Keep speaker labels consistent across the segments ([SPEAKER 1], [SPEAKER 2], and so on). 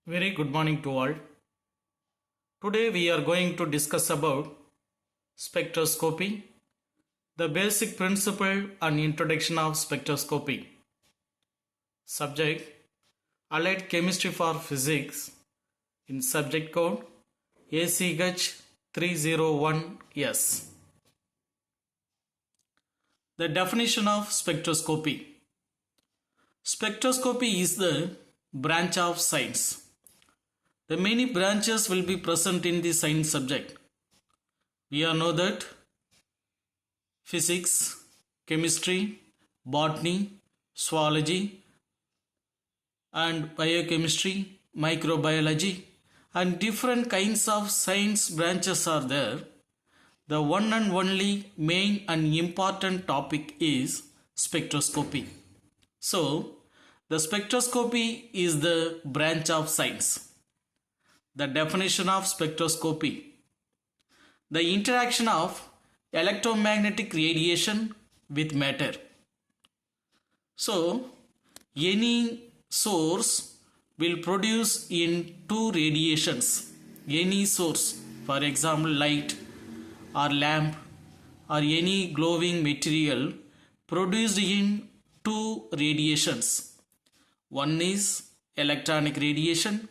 [SPEAKER 1] Very good morning to all. Today we are going to discuss about spectroscopy, the basic principle and introduction of spectroscopy. Subject: Allied Chemistry for Physics in subject code ACH301-S. The definition of spectroscopy. Spectroscopy is the branch of science. The many branches will be present in the science subject. We all know that physics, chemistry, botany, zoology and biochemistry, microbiology and different kinds of science branches are there. The one and only main and important topic is spectroscopy. So, the spectroscopy is the branch of science. The definition of spectroscopy: the interaction of electromagnetic radiation with matter. So, any source will produce in two radiations. Any source, for example light or lamp or any glowing material produced in two radiations. One is electronic radiation,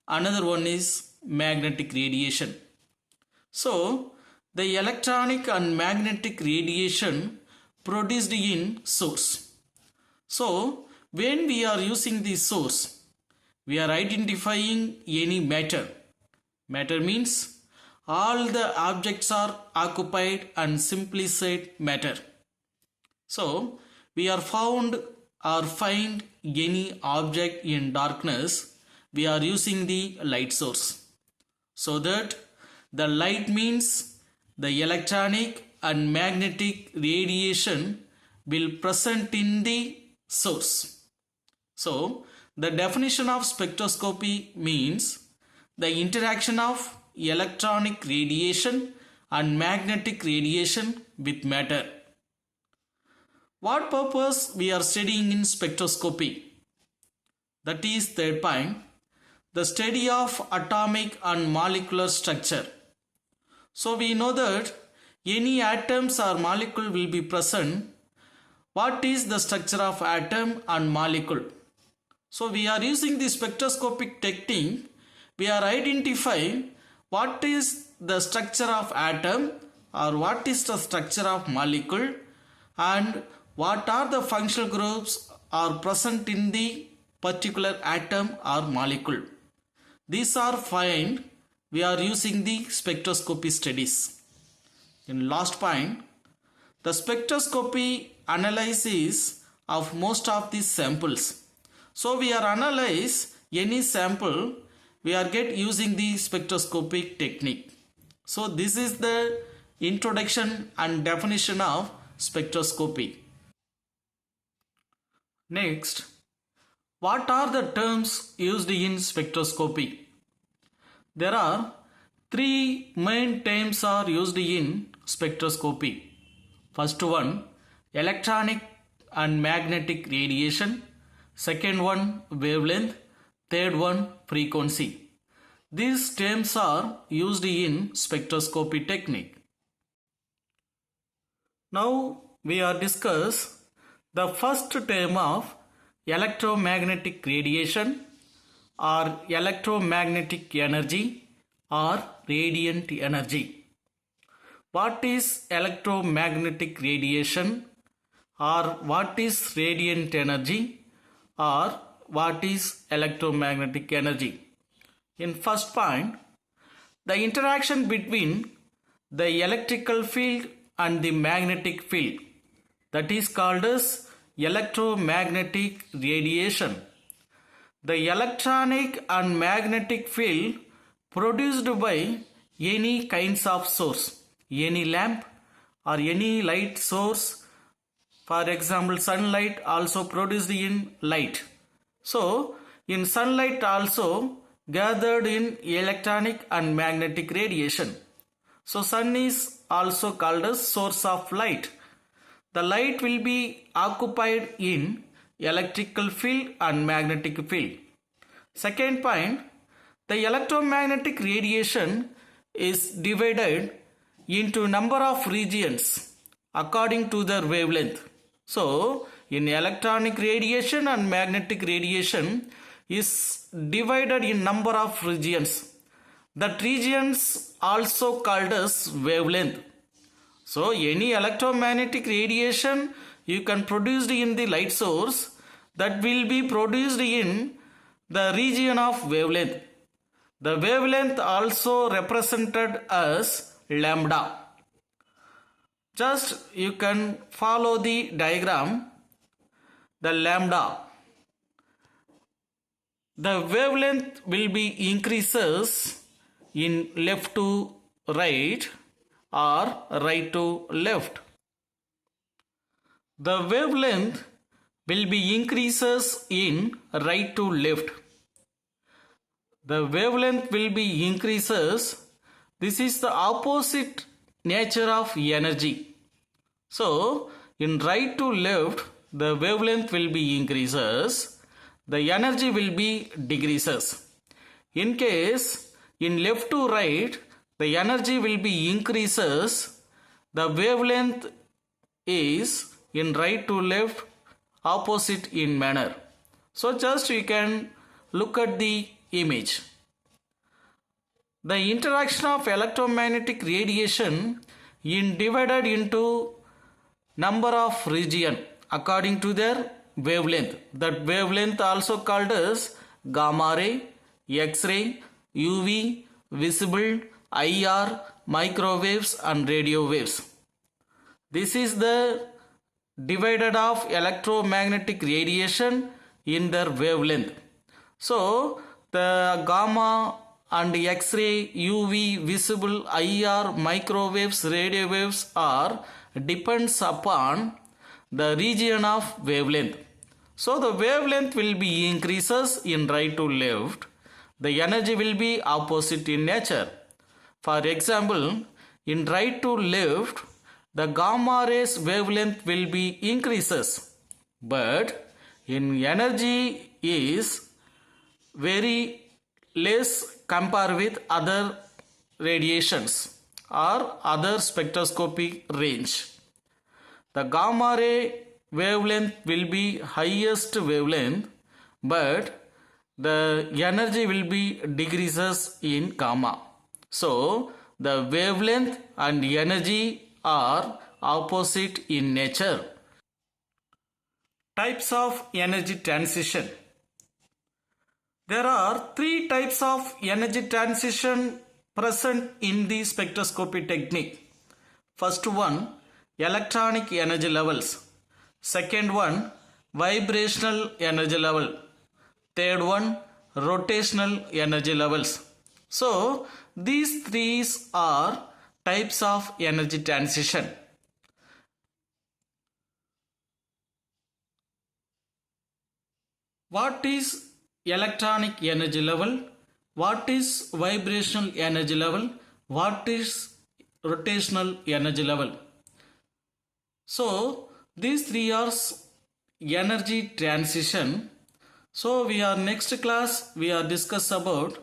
[SPEAKER 1] another one is magnetic radiation. So, the electronic and magnetic radiation produced in source. So, when we are using the source, we are identifying any matter. Matter means all the objects are occupied and simply said matter. So, we are found or find any object in darkness, we are using the light source. So that the light means the electronic and magnetic radiation will present in the source. So the definition of spectroscopy means the interaction of electronic radiation and magnetic radiation with matter. What purpose we are studying in spectroscopy? That is third point, the study of atomic and molecular structure. So we know that any atoms or molecule will be present. What is the structure of atom and molecule? So we are using the spectroscopic technique. We are identifying what is the structure of atom or what is the structure of molecule and what are the functional groups are present in the particular atom or molecule. These are found we are using the spectroscopy studies. In last point, the spectroscopy analysis of most of these samples. So we are analyze any sample, we are get using the spectroscopic technique. So this is the introduction and definition of spectroscopy. Next, what are the terms used in spectroscopy? There are three main terms are used in spectroscopy. First one, electronic and magnetic radiation. Second one, wavelength. Third one, frequency. These terms are used in spectroscopy technique. Now we are discuss the first term of electromagnetic radiation or electromagnetic energy or radiant energy. What is electromagnetic radiation or what is radiant energy or what is electromagnetic energy? In first point, the interaction between the electrical field and the magnetic field, that is called as electromagnetic radiation. The electronic and magnetic field produced by any kinds of source, any lamp or any light source, for example sunlight also produced in light. So in sunlight also gathered in electronic and magnetic radiation. So sun is also called as source of light. The light will be occupied in electrical field and magnetic field. Second point, The electromagnetic radiation is divided into number of regions according to their wavelength. So, in electronic radiation and magnetic radiation is divided in number of regions. That regions also called as wavelength. So, any electromagnetic radiation you can produce in the light source that will be produced in the region of wavelength. The wavelength also represented as lambda. Just you can follow the diagram. The lambda. The wavelength will be increases in left to right or right to left. The wavelength will be increases in right to left. The wavelength will be increases. This is the opposite nature of energy. So, in right to left, the wavelength will be increases. The energy will be decreases. In case, in left to right, the energy will be increases. The wavelength is in right to left, opposite in manner. So, just you can look at the image. The interaction of electromagnetic radiation is divided into number of region according to their wavelength. That wavelength also called as gamma ray, X-ray, UV, visible, IR, microwaves and radio waves. This is the divided of electromagnetic radiation in their wavelength. So, the gamma and X-ray, UV, visible, IR, microwaves, radio waves are depends upon the region of wavelength. So, the wavelength will be increases in right to left. The energy will be opposite in nature. For example, in right to left, the gamma rays wavelength will be increases. But in energy is very less compared with other radiations or other spectroscopic range. The gamma ray wavelength will be highest wavelength, but the energy will be decreases in gamma. So, the wavelength and energy are opposite in nature. Types of energy transition. There are three types of energy transition present in the spectroscopy technique. First one, electronic energy levels. Second one, vibrational energy level. Third one, rotational energy levels. So, these three are types of energy transition. What is electronic energy level? What is vibrational energy level? What is rotational energy level? So, these three are energy transition. So, we are next class, we are discuss about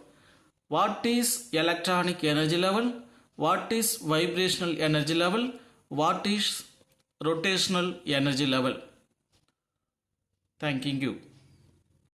[SPEAKER 1] what is electronic energy level, what is vibrational energy level, what is rotational energy level. Thanking you.